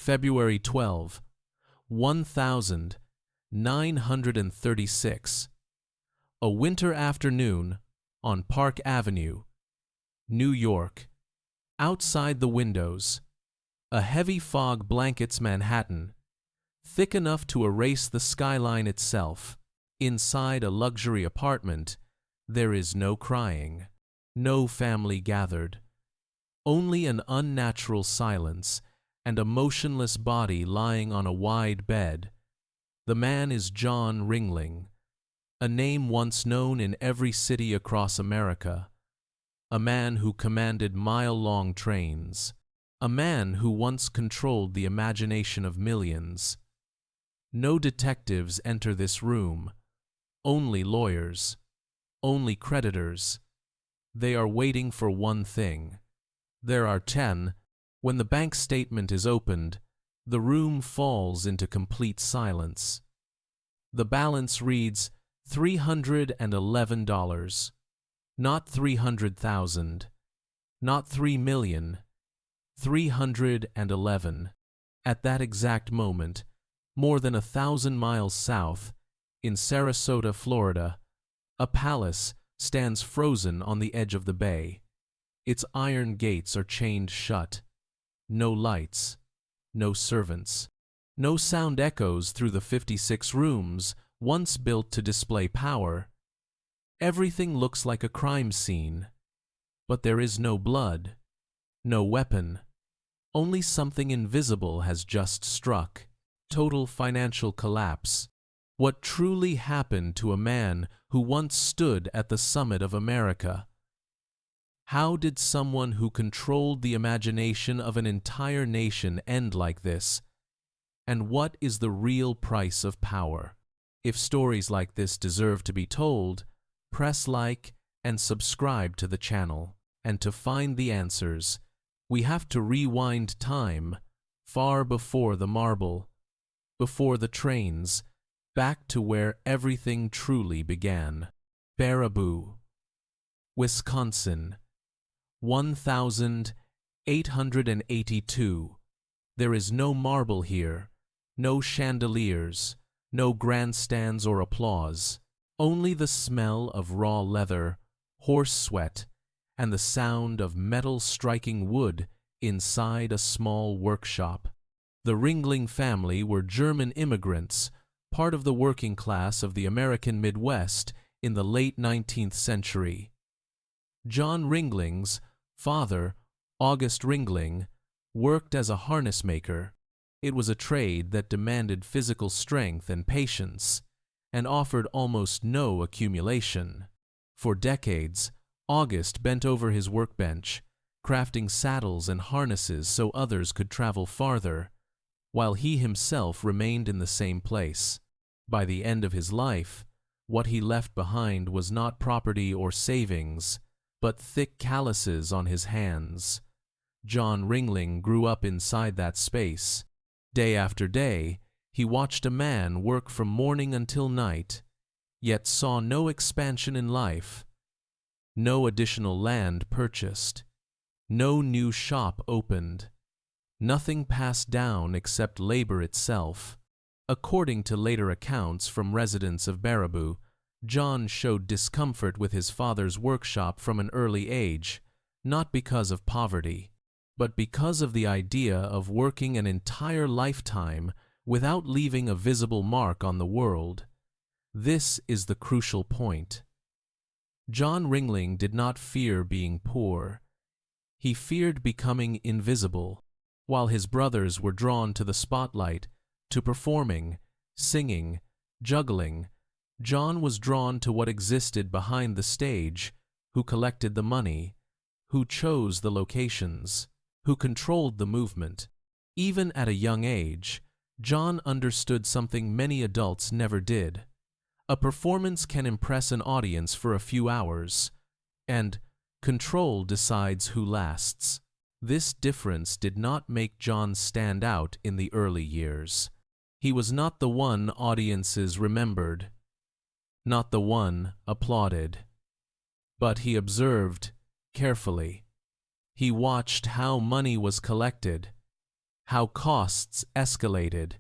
February 12, 1936. A winter afternoon on Park Avenue, New York. Outside the windows, a heavy fog blankets Manhattan, thick enough to erase the skyline itself. Inside a luxury apartment, there is no crying, no family gathered, only an unnatural silence and a motionless body lying on a wide bed. The man is John Ringling, a name once known in every city across America, a man who commanded mile-long trains, a man who once controlled the imagination of millions. No detectives enter this room, only lawyers, only creditors. They are waiting for one thing. There are 10. When the bank statement is opened, the room falls into complete silence. The balance reads $311. Not 300,000. Not 3 million. 311. At that exact moment, more than 1,000 miles south, in Sarasota, Florida, a palace stands frozen on the edge of the bay. Its iron gates are chained shut. No lights, no servants. No sound echoes through the 56 rooms once built to display power. Everything looks like a crime scene, but there is no blood, no weapon. Only something invisible has just struck. Total financial collapse. What truly happened to a man who once stood at the summit of America? How did someone who controlled the imagination of an entire nation end like this? And what is the real price of power? If stories like this deserve to be told, press like and subscribe to the channel. And to find the answers, we have to rewind time, far before the marble, before the trains, back to where everything truly began. Baraboo, Wisconsin, 1882. There is no marble here, no chandeliers, no grandstands or applause, only the smell of raw leather, horse sweat, and the sound of metal striking wood inside a small workshop. The Ringling family were German immigrants, part of the working class of the American Midwest in the late 19th century. John Ringling's father, August Ringling, worked as a harness maker. It was a trade that demanded physical strength and patience, and offered almost no accumulation. For decades, August bent over his workbench, crafting saddles and harnesses so others could travel farther, while he himself remained in the same place. By the end of his life, what he left behind was not property or savings, but thick calluses on his hands. John Ringling grew up inside that space. Day after day, he watched a man work from morning until night, yet saw no expansion in life, no additional land purchased, no new shop opened, nothing passed down except labor itself. According to later accounts from residents of Baraboo, John showed discomfort with his father's workshop from an early age, not because of poverty, but because of the idea of working an entire lifetime without leaving a visible mark on the world. This is the crucial point. John Ringling did not fear being poor. He feared becoming invisible. While his brothers were drawn to the spotlight, to performing, singing, juggling, John was drawn to what existed behind the stage, who collected the money, who chose the locations, who controlled the movement. Even at a young age, John understood something many adults never did. A performance can impress an audience for a few hours, and control decides who lasts. This difference did not make John stand out in the early years. He was not the one audiences remembered, not the one applauded. But he observed carefully. He watched how money was collected, how costs escalated,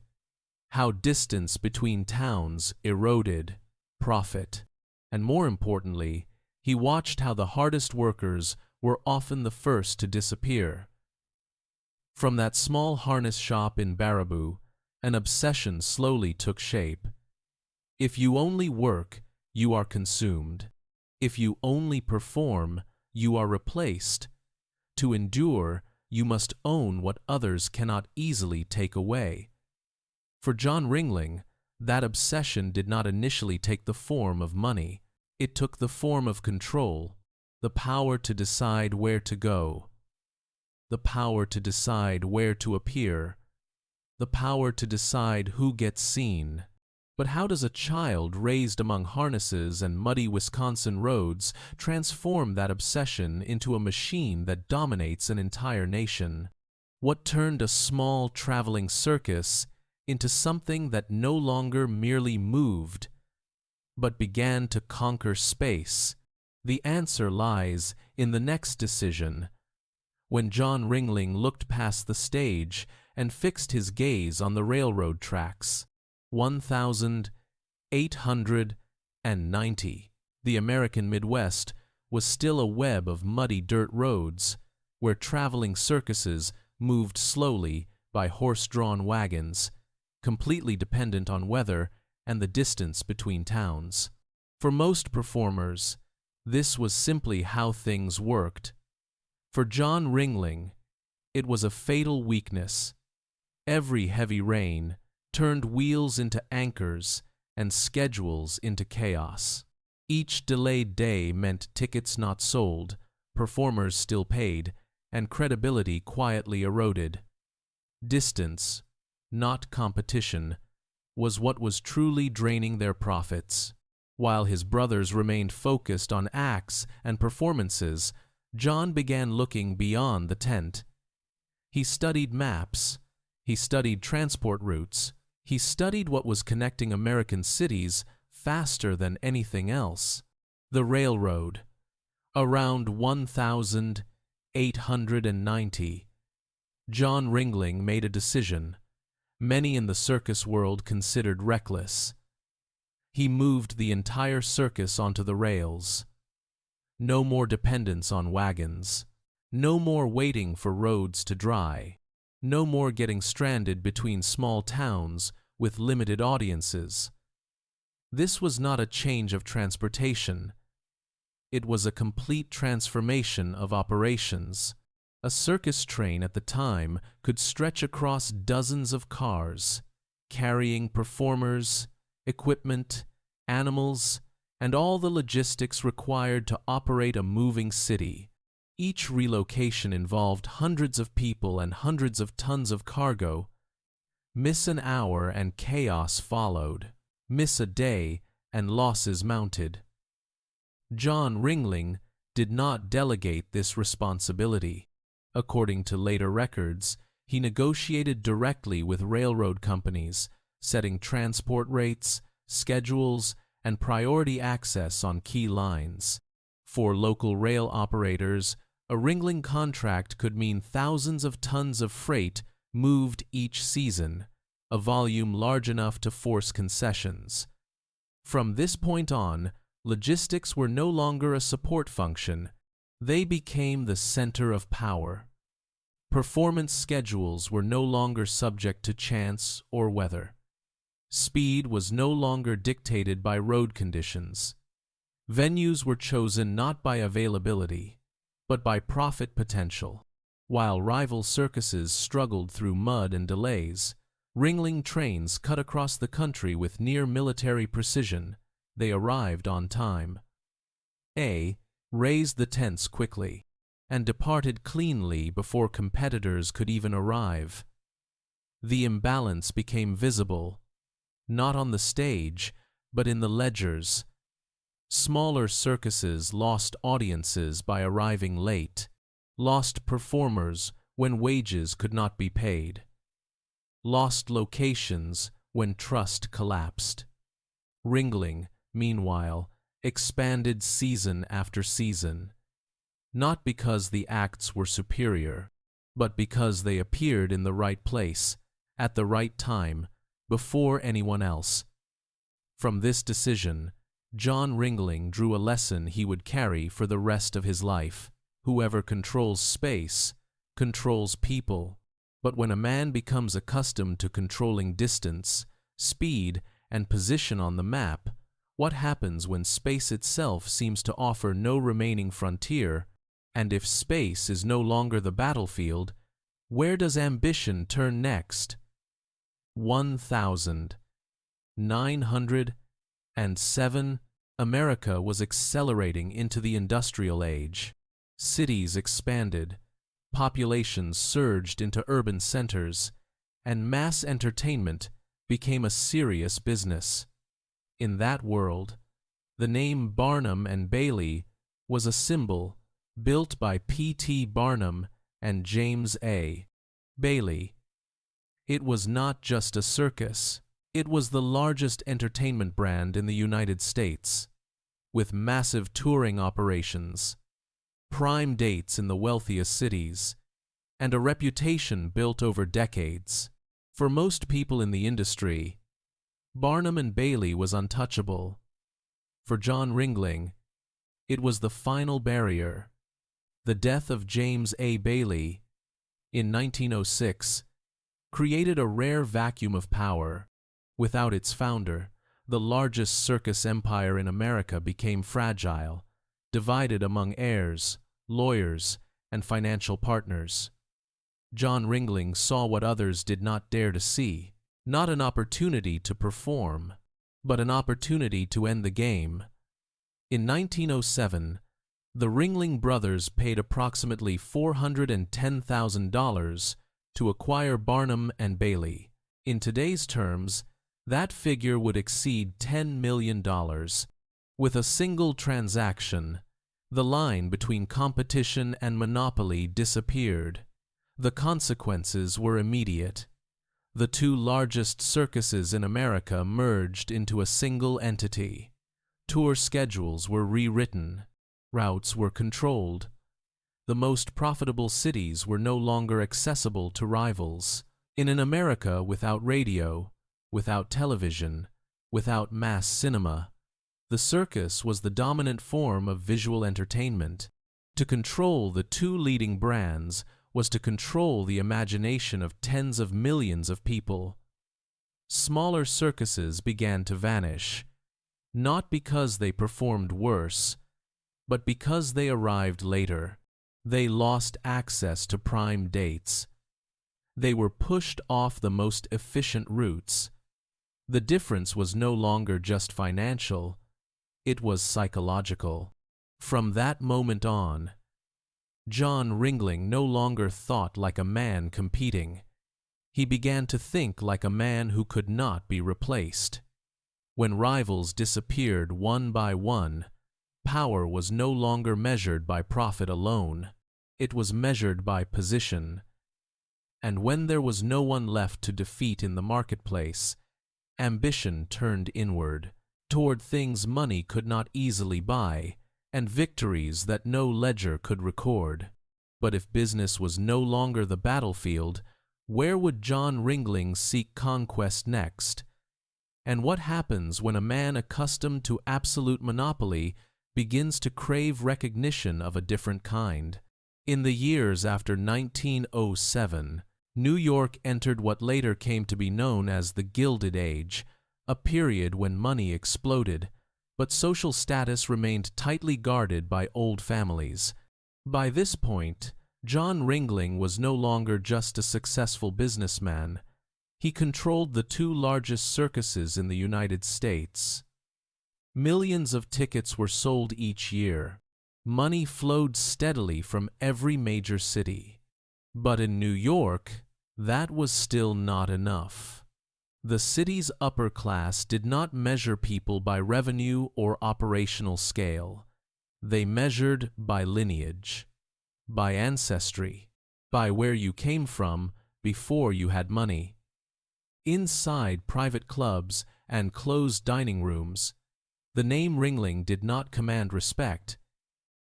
how distance between towns eroded profit, and more importantly, he watched how the hardest workers were often the first to disappear. From that small harness shop in Baraboo, an obsession slowly took shape. If you only work, you are consumed. If you only perform, you are replaced. To endure, you must own what others cannot easily take away. For John Ringling, that obsession did not initially take the form of money. It took the form of control, the power to decide where to go, the power to decide where to appear, the power to decide who gets seen. But how does a child raised among harnesses and muddy Wisconsin roads transform that obsession into a machine that dominates an entire nation? What turned a small traveling circus into something that no longer merely moved, but began to conquer space? The answer lies in the next decision. When John Ringling looked past the stage and fixed his gaze on the railroad tracks, 1,890. The American Midwest was still a web of muddy dirt roads, where traveling circuses moved slowly by horse-drawn wagons, completely dependent on weather and the distance between towns. For most performers, this was simply how things worked. For John Ringling, it was a fatal weakness. Every heavy rain turned wheels into anchors and schedules into chaos. Each delayed day meant tickets not sold, performers still paid, and credibility quietly eroded. Distance, not competition, was what was truly draining their profits. While his brothers remained focused on acts and performances, John began looking beyond the tent. He studied maps, he studied transport routes, he studied what was connecting American cities faster than anything else: the railroad. Around 1,890, John Ringling made a decision many in the circus world considered reckless. He moved the entire circus onto the rails. No more dependence on wagons. No more waiting for roads to dry. No more getting stranded between small towns with limited audiences. This was not a change of transportation. It was a complete transformation of operations. A circus train at the time could stretch across dozens of cars, carrying performers, equipment, animals, and all the logistics required to operate a moving city. Each relocation involved hundreds of people and hundreds of tons of cargo. Miss an hour and chaos followed. Miss a day and losses mounted. John Ringling did not delegate this responsibility. According to later records, he negotiated directly with railroad companies, setting transport rates, schedules, and priority access on key lines. For local rail operators, a Ringling contract could mean thousands of tons of freight moved each season, a volume large enough to force concessions. From this point on, logistics were no longer a support function. They became the center of power. Performance schedules were no longer subject to chance or weather. Speed was no longer dictated by road conditions. Venues were chosen not by availability, but by profit potential. While rival circuses struggled through mud and delays, Ringling trains cut across the country with near-military precision. They arrived on time. A raised the tents quickly and departed cleanly before competitors could even arrive. The imbalance became visible, not on the stage, but in the ledgers. Smaller circuses lost audiences by arriving late, lost performers when wages could not be paid, lost locations when trust collapsed. Ringling, meanwhile, expanded season after season, not because the acts were superior, but because they appeared in the right place, at the right time, before anyone else. From this decision, John Ringling drew a lesson he would carry for the rest of his life. Whoever controls space, controls people. But when a man becomes accustomed to controlling distance, speed, and position on the map, what happens when space itself seems to offer no remaining frontier? And if space is no longer the battlefield, where does ambition turn next? 1907, America was accelerating into the industrial age. Cities expanded, populations surged into urban centers, and mass entertainment became a serious business. In that world, the name Barnum and Bailey was a symbol built by P.T. Barnum and James A. Bailey. It was not just a circus, it was the largest entertainment brand in the United States, with massive touring operations, prime dates in the wealthiest cities, and a reputation built over decades. For most people in the industry, Barnum and Bailey was untouchable. For John Ringling, it was the final barrier. The death of James A. Bailey in 1906 created a rare vacuum of power. Without its founder, the largest circus empire in America became fragile, divided among heirs, lawyers, and financial partners. John Ringling saw what others did not dare to see, not an opportunity to perform, but an opportunity to end the game. In 1907, the Ringling brothers paid approximately $410,000 to acquire Barnum and Bailey. In today's terms, that figure would exceed $10 million. With a single transaction, the line between competition and monopoly disappeared. The consequences were immediate. The two largest circuses in America merged into a single entity. Tour schedules were rewritten. Routes were controlled. The most profitable cities were no longer accessible to rivals. In an America without radio, without television, without mass cinema, the circus was the dominant form of visual entertainment. To control the two leading brands was to control the imagination of tens of millions of people. Smaller circuses began to vanish, not because they performed worse, but because they arrived later. They lost access to prime dates. They were pushed off the most efficient routes. The difference was no longer just financial, it was psychological. From that moment on, John Ringling no longer thought like a man competing. He began to think like a man who could not be replaced. When rivals disappeared one by one, power was no longer measured by profit alone. It was measured by position. And when there was no one left to defeat in the marketplace, ambition turned inward, toward things money could not easily buy, and victories that no ledger could record. But if business was no longer the battlefield, where would John Ringling seek conquest next? And what happens when a man accustomed to absolute monopoly begins to crave recognition of a different kind? In the years after 1907, New York entered what later came to be known as the Gilded Age, a period when money exploded, but social status remained tightly guarded by old families. By this point, John Ringling was no longer just a successful businessman. He controlled the two largest circuses in the United States. Millions of tickets were sold each year. Money flowed steadily from every major city. But in New York, that was still not enough. The city's upper class did not measure people by revenue or operational scale. They measured by lineage, by ancestry, by where you came from before you had money. Inside private clubs and closed dining rooms, the name Ringling did not command respect.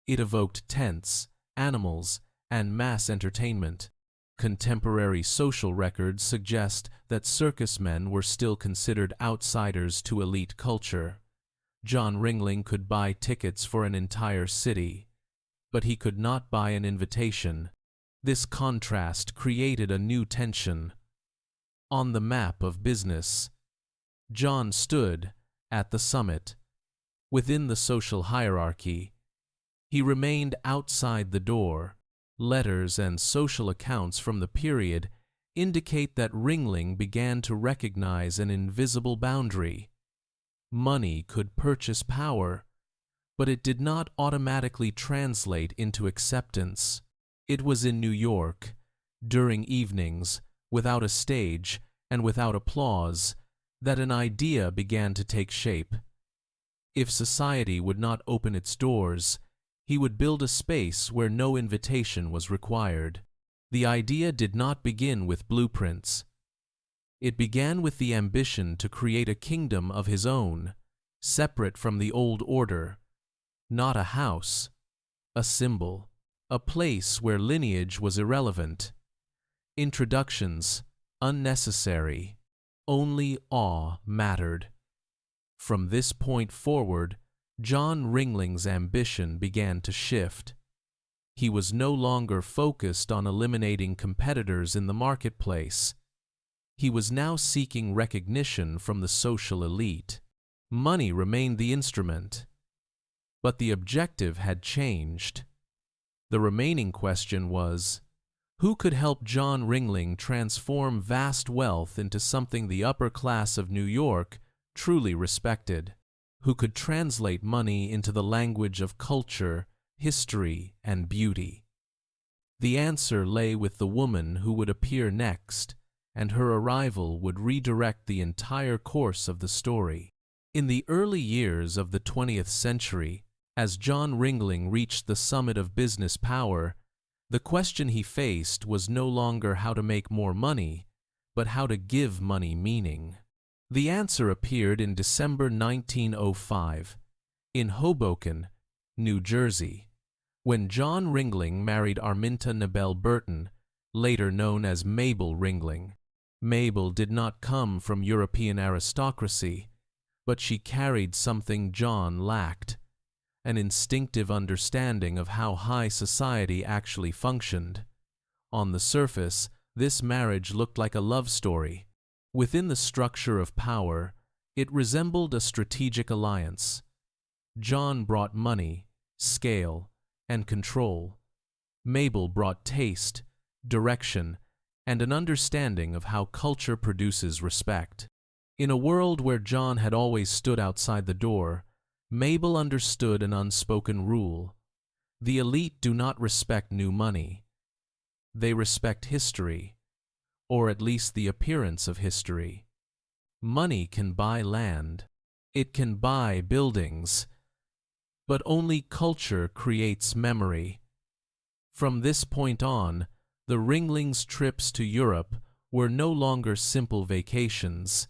It evoked tents, animals, and mass entertainment. Contemporary social records suggest that circus men were still considered outsiders to elite culture. John Ringling could buy tickets for an entire city, but he could not buy an invitation. This contrast created a new tension. On the map of business, John stood at the summit. Within the social hierarchy, he remained outside the door. Letters and social accounts from the period indicate that Ringling began to recognize an invisible boundary. Money could purchase power, but it did not automatically translate into acceptance. It was in New York, during evenings, without a stage and without applause, that an idea began to take shape. If society would not open its doors, he would build a space where no invitation was required. The idea did not begin with blueprints. It began with the ambition to create a kingdom of his own, separate from the old order. Not a house, a symbol, a place where lineage was irrelevant. Introductions, unnecessary. Only awe mattered. From this point forward, John Ringling's ambition began to shift. He was no longer focused on eliminating competitors in the marketplace. He was now seeking recognition from the social elite. Money remained the instrument, but the objective had changed. The remaining question was, who could help John Ringling transform vast wealth into something the upper class of New York truly respected? Who could translate money into the language of culture, history, and beauty? The answer lay with the woman who would appear next, and her arrival would redirect the entire course of the story. In the early years of the 20th century, as John Ringling reached the summit of business power, the question he faced was no longer how to make more money, but how to give money meaning. The answer appeared in December 1905, in Hoboken, New Jersey, when John Ringling married Arminta Nabel Burton, later known as Mabel Ringling. Mabel did not come from European aristocracy, but she carried something John lacked, an instinctive understanding of how high society actually functioned. On the surface, this marriage looked like a love story. Within the structure of power, it resembled a strategic alliance. John brought money, scale, and control. Mabel brought taste, direction, and an understanding of how culture produces respect. In a world where John had always stood outside the door, Mabel understood an unspoken rule. The elite do not respect new money. They respect history, or at least the appearance of history. Money can buy land. It can buy buildings. But only culture creates memory. From this point on, the Ringlings' trips to Europe were no longer simple vacations.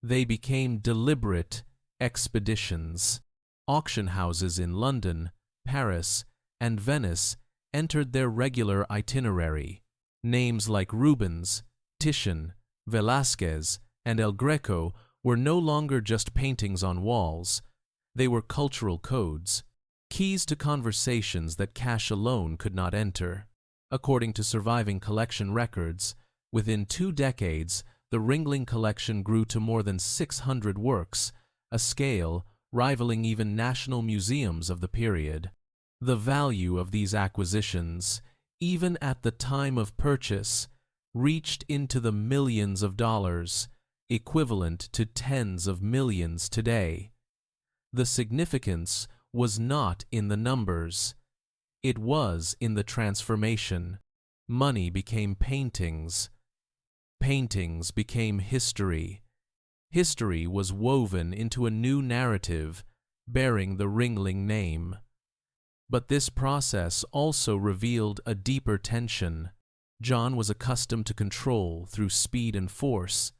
They became deliberate expeditions. Auction houses in London, Paris, and Venice entered their regular itinerary. Names like Rubens, Titian, Velázquez, and El Greco were no longer just paintings on walls. They were cultural codes, keys to conversations that cash alone could not enter. According to surviving collection records, within 2 decades, the Ringling collection grew to more than 600 works, a scale rivaling even national museums of the period. The value of these acquisitions, even at the time of purchase, reached into the millions of dollars, equivalent to tens of millions today. The significance was not in the numbers. It was in the transformation. Money became paintings. Paintings became history. History was woven into a new narrative bearing the Ringling name. But this process also revealed a deeper tension. John was accustomed to control through speed and force.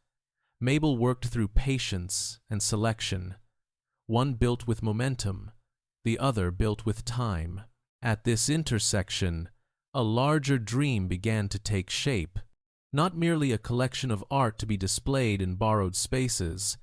Mabel worked through patience and selection. One built with momentum, the other built with time. At this intersection, A larger dream began to take shape, not merely a collection of art to be displayed in borrowed spaces,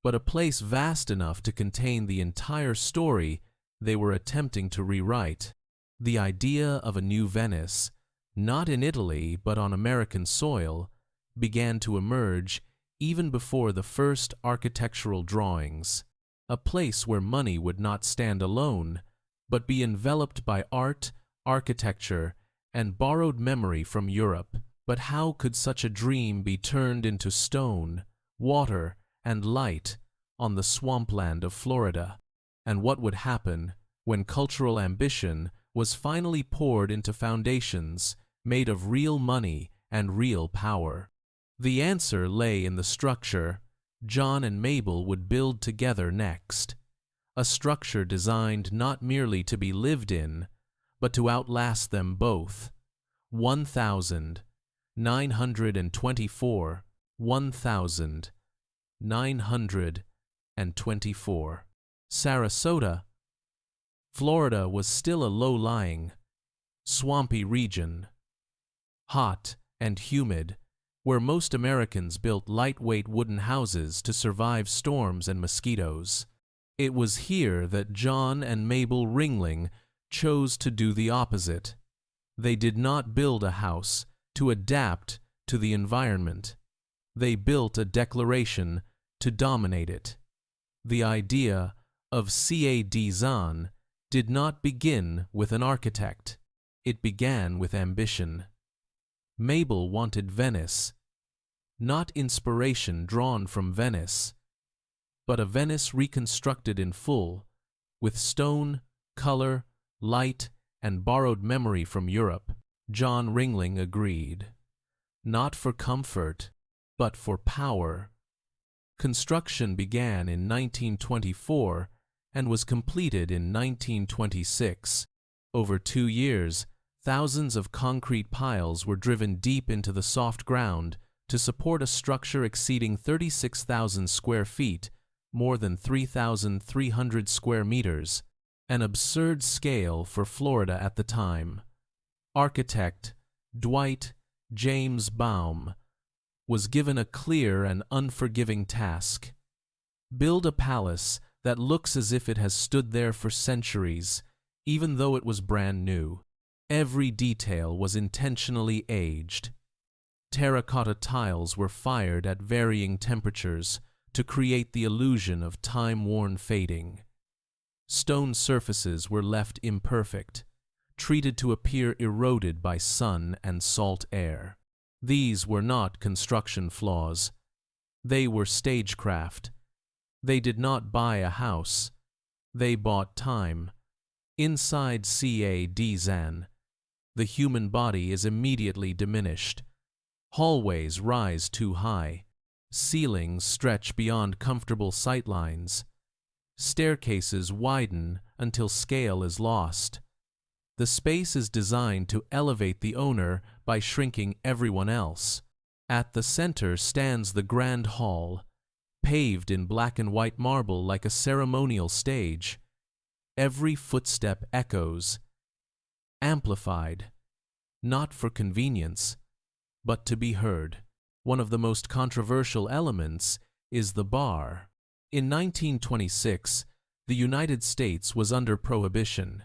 but a place vast enough to contain the entire story they were attempting to rewrite. The idea of a new Venice, not in Italy but on American soil, began to emerge even before the first architectural drawings. A place where money would not stand alone, but be enveloped by art, architecture, and borrowed memory from Europe. But how could such a dream be turned into stone, water, and light on the swampland of Florida? And what would happen when cultural ambition was finally poured into foundations made of real money and real power? The answer lay in the structure John and Mabel would build together next, a structure designed not merely to be lived in, but to outlast them both. 1924. Sarasota, Florida was still a low-lying, swampy region, hot and humid, where most Americans built lightweight wooden houses to survive storms and mosquitoes. It was here that John and Mabel Ringling chose to do the opposite. They did not build a house to adapt to the environment. They built a declaration to dominate it. The idea of design did not begin with an architect. It began with ambition. Mabel wanted Venice, not inspiration drawn from Venice, but a Venice reconstructed in full, with stone, color, light, and borrowed memory from Europe. John Ringling agreed. Not for comfort, but for power. Construction began in 1924 and was completed in 1926. Over 2 years, thousands of concrete piles were driven deep into the soft ground to support a structure exceeding 36,000 square feet, more than 3,300 square meters, an absurd scale for Florida at the time. Architect Dwight James Baum was given a clear and unforgiving task. Build a palace that looks as if it has stood there for centuries, even though it was brand new. Every detail was intentionally aged. Terracotta tiles were fired at varying temperatures to create the illusion of time-worn fading. Stone surfaces were left imperfect, treated to appear eroded by sun and salt air. These were not construction flaws. They were stagecraft. They did not buy a house. They bought time. Inside design, the human body is immediately diminished. Hallways rise too high. Ceilings stretch beyond comfortable sightlines. Staircases widen until scale is lost. The space is designed to elevate the owner by shrinking everyone else. At the center stands the grand hall, paved in black and white marble like a ceremonial stage. Every footstep echoes, amplified, not for convenience, but to be heard. One of the most controversial elements is the bar. In 1926, the United States was under prohibition.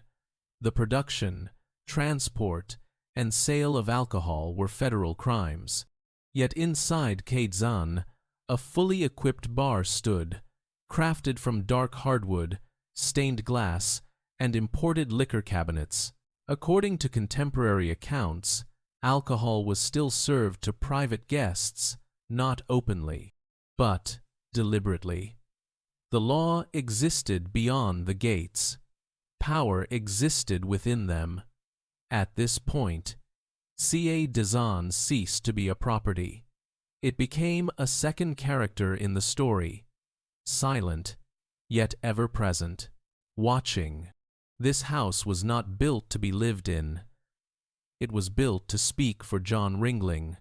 The production, transport, and sale of alcohol were federal crimes. Yet inside Kaizen, a fully equipped bar stood, crafted from dark hardwood, stained glass, and imported liquor cabinets. According to contemporary accounts, alcohol was still served to private guests, not openly, but deliberately. The law existed beyond the gates. Power existed within them. At this point, design ceased to be a property. It became a second character in the story, silent, yet ever present, watching. This house was not built to be lived in. It was built to speak for John Ringling,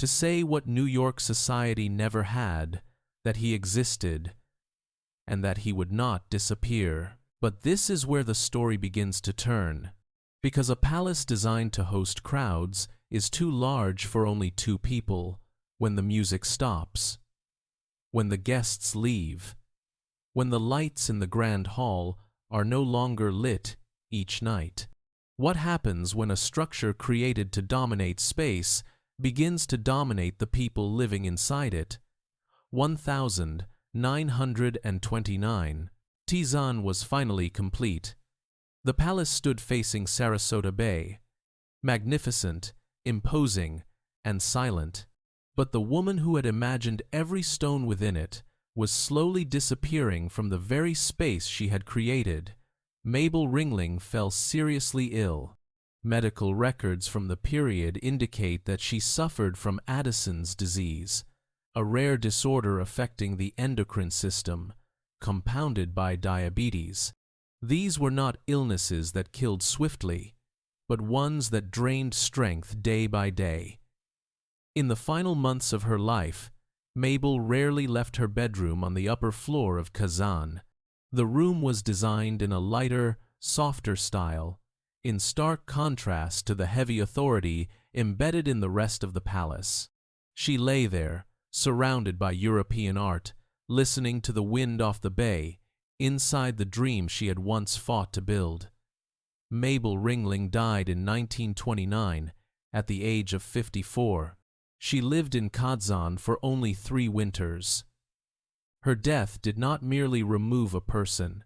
to say what New York society never had, that he existed, and that he would not disappear. But this is where the story begins to turn. Because a palace designed to host crowds is too large for only 2 people when the music stops, when the guests leave, when the lights in the grand hall are no longer lit each night. What happens when a structure created to dominate space begins to dominate the people living inside it? 1929. Tizan was finally complete. The palace stood facing Sarasota Bay, magnificent, imposing, and silent. But the woman who had imagined every stone within it was slowly disappearing from the very space she had created. Mabel Ringling fell seriously ill. Medical records from the period indicate that she suffered from Addison's disease, a rare disorder affecting the endocrine system, compounded by diabetes. These were not illnesses that killed swiftly, but ones that drained strength day by day. In the final months of her life, Mabel rarely left her bedroom on the upper floor of Kazan. The room was designed in a lighter, softer style, in stark contrast to the heavy authority embedded in the rest of the palace. She lay there, surrounded by European art, listening to the wind off the bay, inside the dream she had once fought to build. Mabel Ringling died in 1929 at the age of 54. She lived in Kazan for only 3 winters. Her death did not merely remove a person.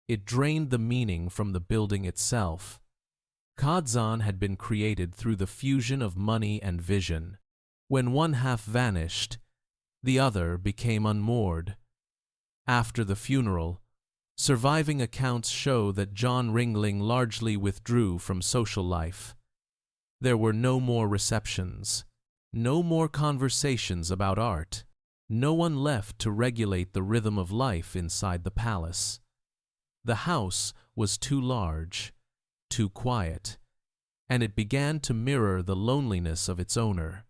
It drained the meaning from the building itself. Kazan had been created through the fusion of money and vision. When one half vanished, the other became unmoored. After the funeral, surviving accounts show that John Ringling largely withdrew from social life. There were no more receptions, no more conversations about art. No one left to regulate the rhythm of life inside the palace. The house was too large, too quiet, and it began to mirror the loneliness of its owner.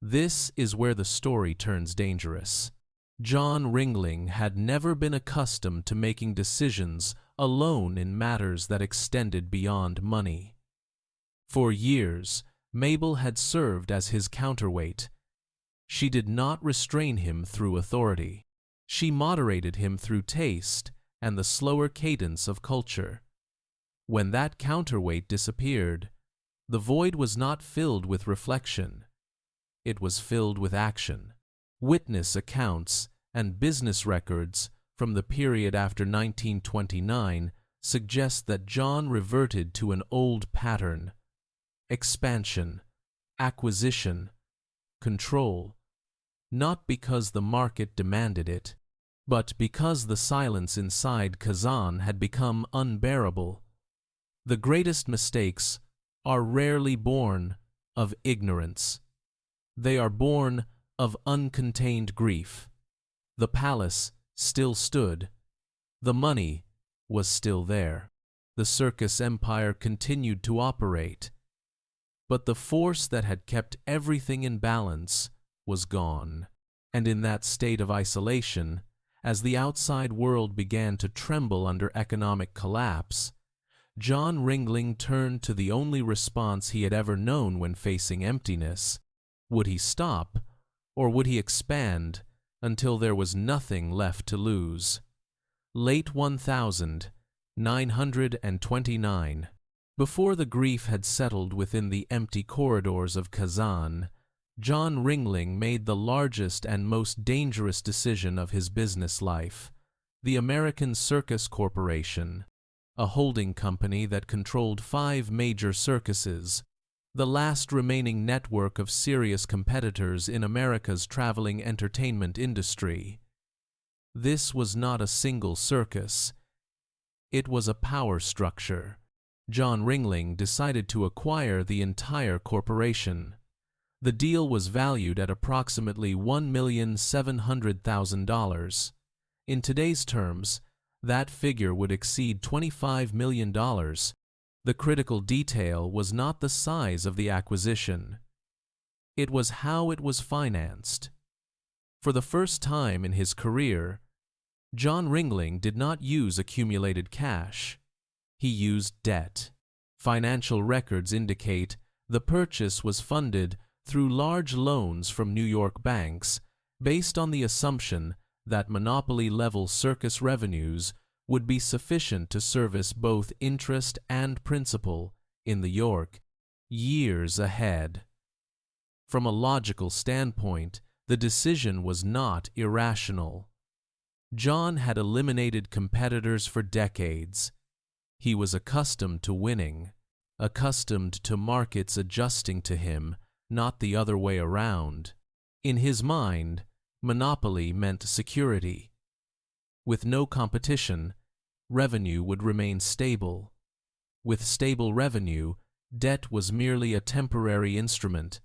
This is where the story turns dangerous. John Ringling had never been accustomed to making decisions alone in matters that extended beyond money. For years, Mabel had served as his counterweight. She did not restrain him through authority. She moderated him through taste and the slower cadence of culture. When that counterweight disappeared, the void was not filled with reflection. It was filled with action. Witness accounts and business records from the period after 1929 suggest that John reverted to an old pattern: expansion, acquisition, control, not because the market demanded it, but because the silence inside Kazan had become unbearable. The greatest mistakes are rarely born of ignorance. They are born of uncontained grief. The palace still stood. The money was still there. The circus empire continued to operate. But the force that had kept everything in balance was gone. And in that state of isolation, as the outside world began to tremble under economic collapse, John Ringling turned to the only response he had ever known when facing emptiness. Would he stop, or would he expand until there was nothing left to lose? Late 1929. Before the grief had settled within the empty corridors of Kazan, John Ringling made the largest and most dangerous decision of his business life: the American Circus Corporation, a holding company that controlled 5 major circuses, the last remaining network of serious competitors in America's traveling entertainment industry. This was not a single circus. It was a power structure. John Ringling decided to acquire the entire corporation. The deal was valued at approximately $1,700,000. In today's terms, that figure would exceed $25 million. The critical detail was not the size of the acquisition. It was how it was financed. For the first time in his career, John Ringling did not use accumulated cash. He used debt. Financial records indicate the purchase was funded through large loans from New York banks based on the assumption that monopoly-level circus revenues would be sufficient to service both interest and principal in the York years ahead. From a logical standpoint, the decision was not irrational. John had eliminated competitors for decades. He was accustomed to winning, accustomed to markets adjusting to him, not the other way around. In his mind, monopoly meant security. With no competition, revenue would remain stable. With stable revenue, debt was merely a temporary instrument.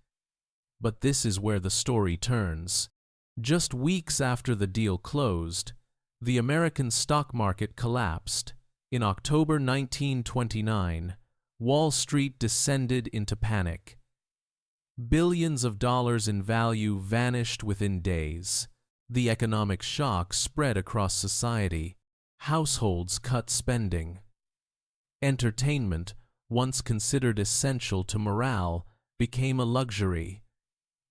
But this is where the story turns. Just weeks after the deal closed, the American stock market collapsed. In October 1929, Wall Street descended into panic. Billions of dollars in value vanished within days. The economic shock spread across society. Households cut spending. Entertainment, once considered essential to morale, became a luxury.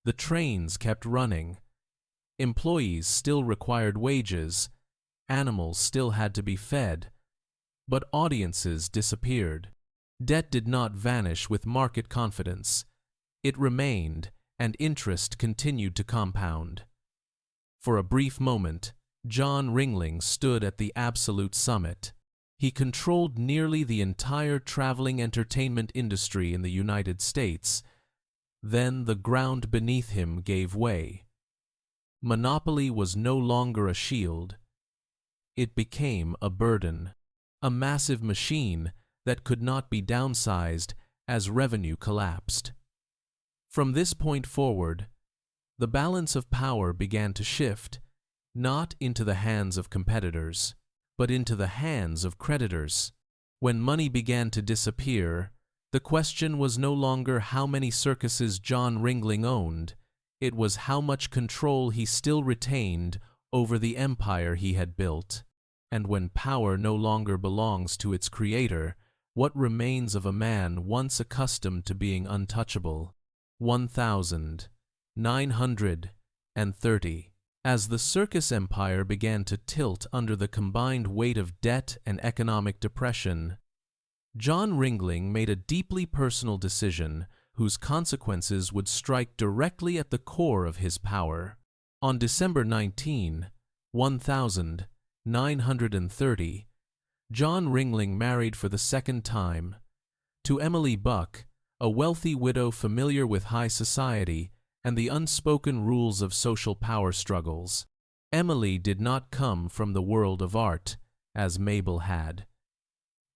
The trains kept running. Employees still required wages. Animals still had to be fed. But audiences disappeared. Debt did not vanish with market confidence. It remained, and interest continued to compound. For a brief moment, John Ringling stood at the absolute summit. He controlled nearly the entire traveling entertainment industry in the United States. Then the ground beneath him gave way. Monopoly was no longer a shield. It became a burden, a massive machine that could not be downsized as revenue collapsed. From this point forward, the balance of power began to shift, not into the hands of competitors, but into the hands of creditors. When money began to disappear, the question was no longer how many circuses John Ringling owned. It was how much control he still retained over the empire he had built. And when power no longer belongs to its creator, what remains of a man once accustomed to being untouchable? 1930. As the circus empire began to tilt under the combined weight of debt and economic depression, John Ringling made a deeply personal decision whose consequences would strike directly at the core of his power. On December 19, 1930, John Ringling married for the second time to Emily Buck, a wealthy widow familiar with high society and the unspoken rules of social power struggles. Emily did not come from the world of art, as Mabel had.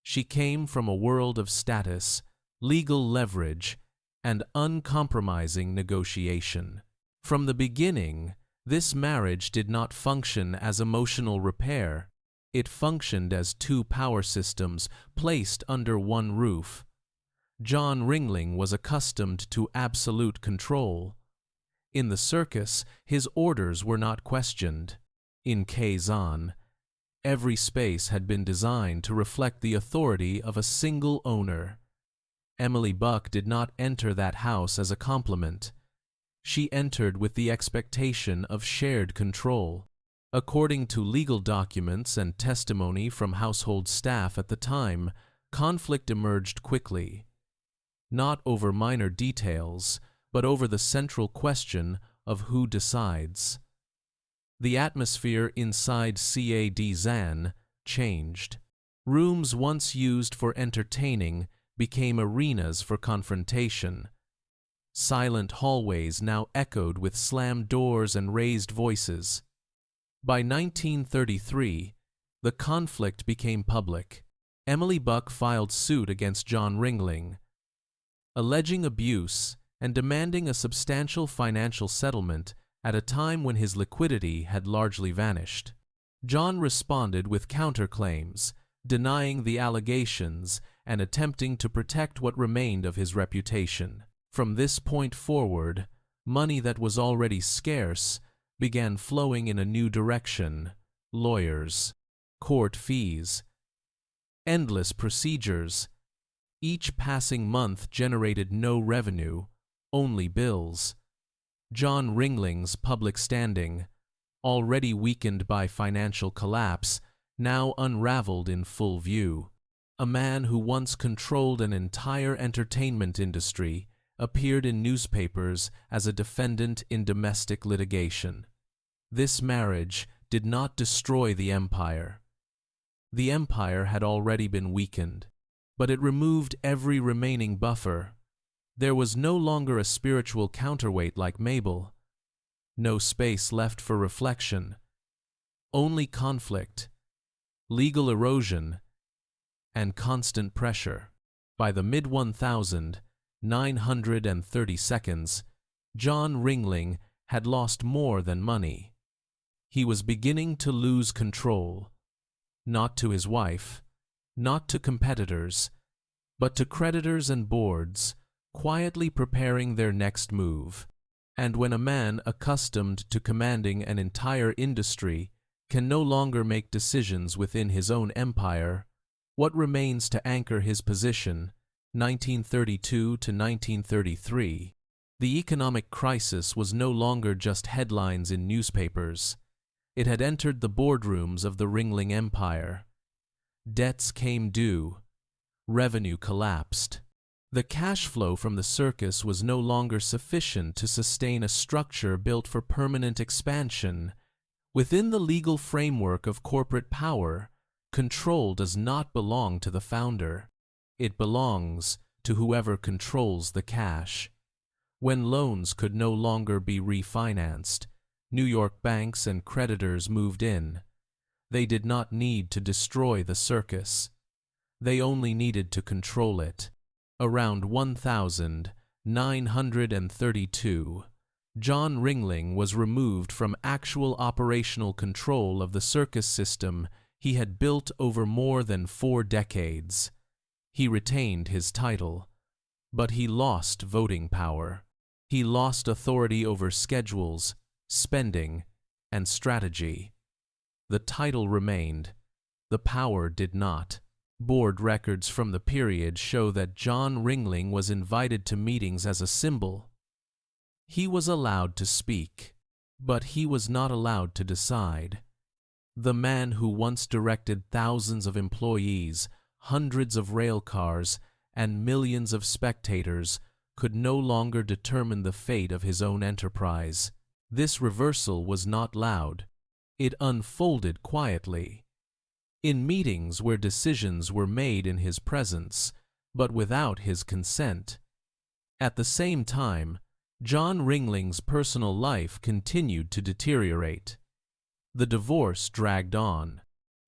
She came from a world of status, legal leverage, and uncompromising negotiation. From the beginning, this marriage did not function as emotional repair. It functioned as two power systems placed under one roof. John Ringling was accustomed to absolute control. In the circus, his orders were not questioned. In Kazan, every space had been designed to reflect the authority of a single owner. Emily Buck did not enter that house as a compliment. She entered with the expectation of shared control. According to legal documents and testimony from household staff at the time, conflict emerged quickly. Not over minor details, but over the central question of who decides. The atmosphere inside Kazan changed. Rooms once used for entertaining became arenas for confrontation. Silent hallways now echoed with slammed doors and raised voices. By 1933, the conflict became public. Emily Buck filed suit against John Ringling, alleging abuse and demanding a substantial financial settlement at a time when his liquidity had largely vanished. John responded with counterclaims, denying the allegations and attempting to protect what remained of his reputation. From this point forward, money that was already scarce began flowing in a new direction: lawyers, court fees, endless procedures, Each passing month generated no revenue, only bills. John Ringling's public standing, already weakened by financial collapse, now unraveled in full view. A man who once controlled an entire entertainment industry appeared in newspapers as a defendant in domestic litigation. This marriage did not destroy the empire. The empire had already been weakened, but it removed every remaining buffer. There was no longer a spiritual counterweight like Mabel. No space left for reflection. Only conflict, legal erosion, and constant pressure. By the mid-1932, John Ringling had lost more than money. He was beginning to lose control, not to his wife, not to competitors, but to creditors and boards, quietly preparing their next move. And when a man accustomed to commanding an entire industry can no longer make decisions within his own empire, what remains to anchor his position? 1932 to 1933. The economic crisis was no longer just headlines in newspapers. It had entered the boardrooms of the Ringling Empire. Debts came due. Revenue collapsed. The cash flow from the circus was no longer sufficient to sustain a structure built for permanent expansion. Within the legal framework of corporate power, control does not belong to the founder. It belongs to whoever controls the cash. When loans could no longer be refinanced, New York banks and creditors moved in. They did not need to destroy the circus. They only needed to control it. Around 1932, John Ringling was removed from actual operational control of the circus system he had built over more than 4 decades. He retained his title, but he lost voting power. He lost authority over schedules, spending, and strategy. The title remained. The power did not. Board records from the period show that John Ringling was invited to meetings as a symbol. He was allowed to speak, but he was not allowed to decide. The man who once directed thousands of employees, hundreds of rail cars, and millions of spectators could no longer determine the fate of his own enterprise. This reversal was not loud. It unfolded quietly. In meetings where decisions were made in his presence, but without his consent. At the same time, John Ringling's personal life continued to deteriorate. The divorce dragged on.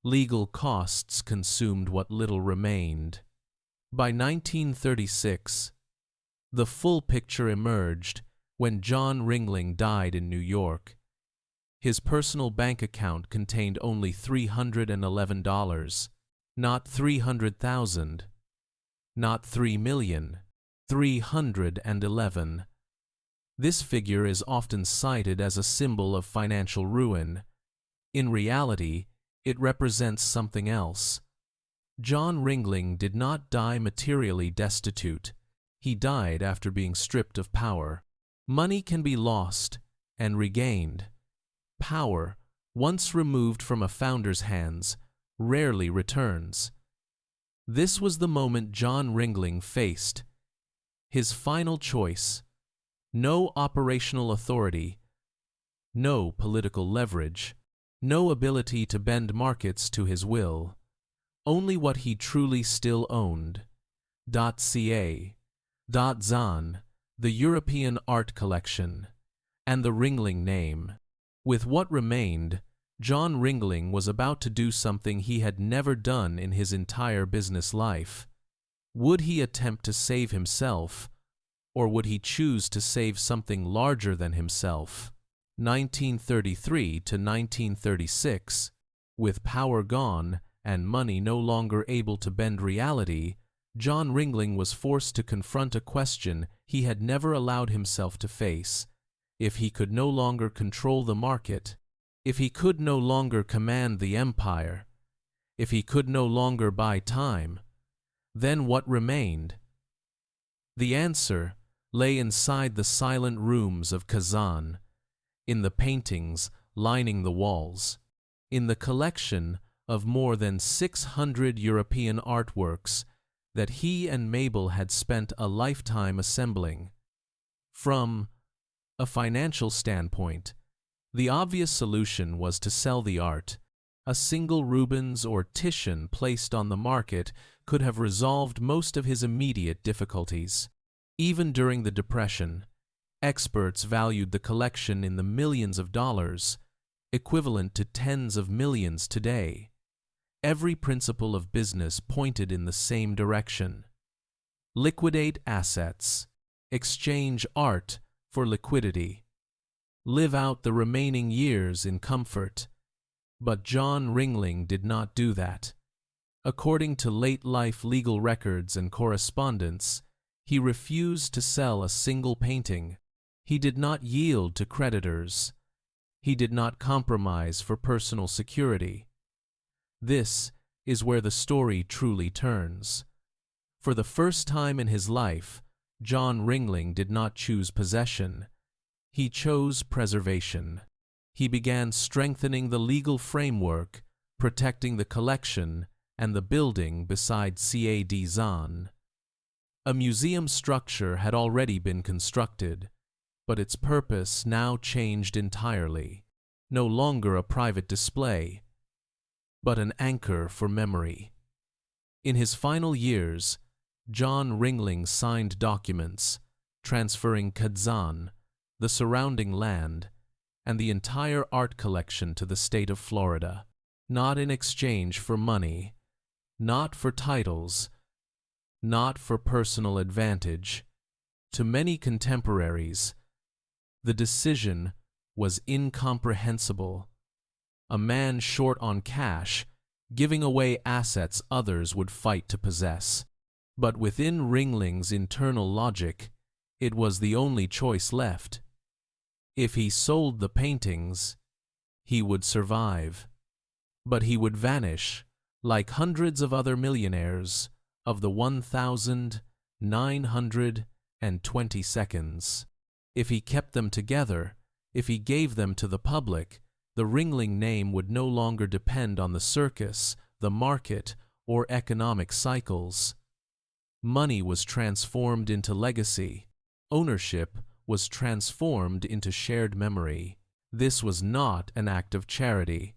Legal costs consumed what little remained. By 1936, the full picture emerged when John Ringling died in New York. His personal bank account contained only $311, not $300,000, not $3 million, $311. This figure is often cited as a symbol of financial ruin. In reality, it represents something else. John Ringling did not die materially destitute. He died after being stripped of power. Money can be lost and regained. Power, once removed from a founder's hands, rarely returns. This was the moment John Ringling faced. His final choice: no operational authority, no political leverage, no ability to bend markets to his will, only what he truly still owned. .ca, .zan, the European art collection, and the Ringling name. With what remained, John Ringling was about to do something he had never done in his entire business life. Would he attempt to save himself, or would he choose to save something larger than himself? 1933 to 1936, with power gone and money no longer able to bend reality, John Ringling was forced to confront a question he had never allowed himself to face. If he could no longer control the market, if he could no longer command the empire, if he could no longer buy time, Then what remained? The answer lay inside the silent rooms of Kazan, in the paintings lining the walls, in the collection of more than 600 European artworks that he and Mabel had spent a lifetime assembling. From a financial standpoint, the obvious solution was to sell the art. A single Rubens or Titian placed on the market could have resolved most of his immediate difficulties. Even during the Depression, experts valued the collection in the millions of dollars, equivalent to tens of millions today. Every principle of business pointed in the same direction. Liquidate assets. Exchange art for liquidity. Live out the remaining years in comfort. But John Ringling did not do that. According to late-life legal records and correspondence, he refused to sell a single painting. He did not yield to creditors. He did not compromise for personal security. This is where the story truly turns. For the first time in his life, John Ringling did not choose possession. He chose preservation. He began strengthening the legal framework, protecting the collection and the building beside Kazan. A museum structure had already been constructed, but its purpose now changed entirely. No longer a private display, but an anchor for memory. In his final years, John Ringling signed documents transferring Kazan, the surrounding land, and the entire art collection to the state of Florida, not in exchange for money, not for titles, not for personal advantage. To many contemporaries, the decision was incomprehensible. A man short on cash, giving away assets others would fight to possess. But within Ringling's internal logic, it was the only choice left. If he sold the paintings, he would survive. But he would vanish, like hundreds of other millionaires of the 1,920 seconds. If he kept them together, if he gave them to the public, the Ringling name would no longer depend on the circus, the market, or economic cycles. Money was transformed into legacy. Ownership was transformed into shared memory. This was not an act of charity.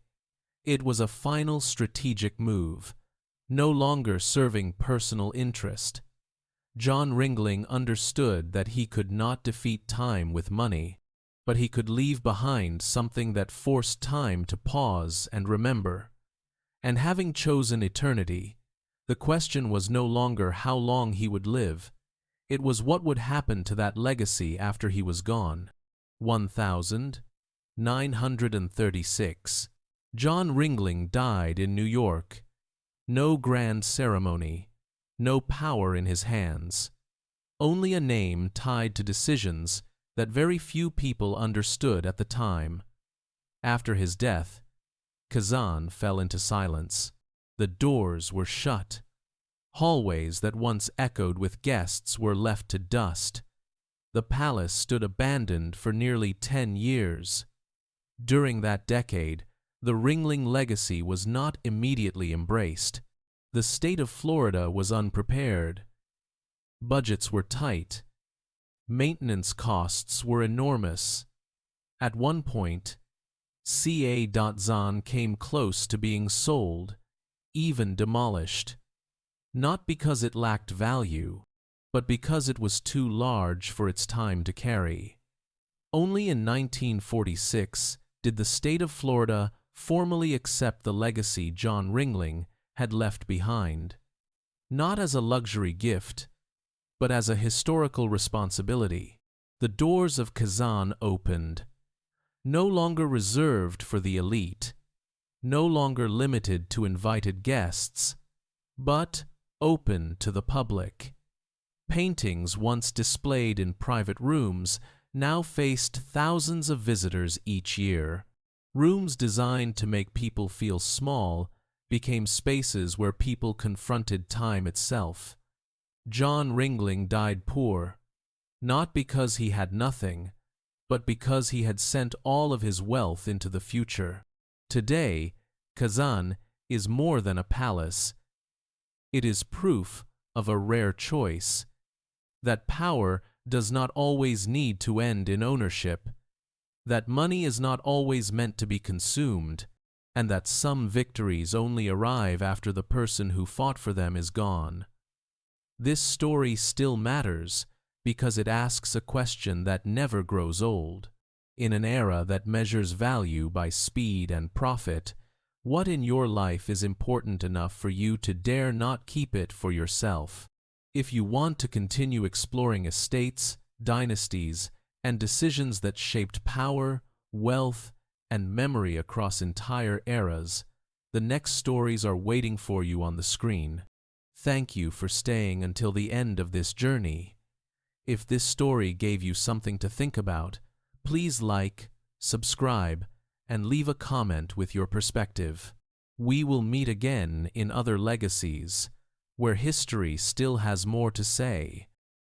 It was a final strategic move, no longer serving personal interest. John Ringling understood that he could not defeat time with money, but he could leave behind something that forced time to pause and remember. And having chosen eternity, the question was no longer how long he would live. It was what would happen to that legacy after he was gone. 1936. John Ringling died in New York. No grand ceremony, no power in his hands, only a name tied to decisions that very few people understood at the time. After his death, Kazan fell into silence. The doors were shut. Hallways that once echoed with guests were left to dust. The palace stood abandoned for nearly 10 years. During that decade, the Ringling legacy was not immediately embraced. The state of Florida was unprepared. Budgets were tight. Maintenance costs were enormous. At one point, Kazan came close to being sold, even demolished. Not because it lacked value, but because it was too large for its time to carry. Only in 1946 did the state of Florida formally accept the legacy John Ringling had left behind, not as a luxury gift, but as a historical responsibility. The doors of Kazan opened, no longer reserved for the elite, no longer limited to invited guests, but open to the public. Paintings once displayed in private rooms now faced thousands of visitors each year. Rooms designed to make people feel small became spaces where people confronted time itself. John Ringling died poor, not because he had nothing, but because he had sent all of his wealth into the future. Today, Kazan is more than a palace. It is proof of a rare choice, that power does not always need to end in ownership, that money is not always meant to be consumed, and that some victories only arrive after the person who fought for them is gone. This story still matters because it asks a question that never grows old. In an era that measures value by speed and profit, what in your life is important enough for you to dare not keep it for yourself? If you want to continue exploring estates, dynasties, and decisions that shaped power, wealth, and memory across entire eras, the next stories are waiting for you on the screen. Thank you for staying until the end of this journey. If this story gave you something to think about, please like, subscribe, and leave a comment with your perspective. We will meet again in other legacies, where history still has more to say.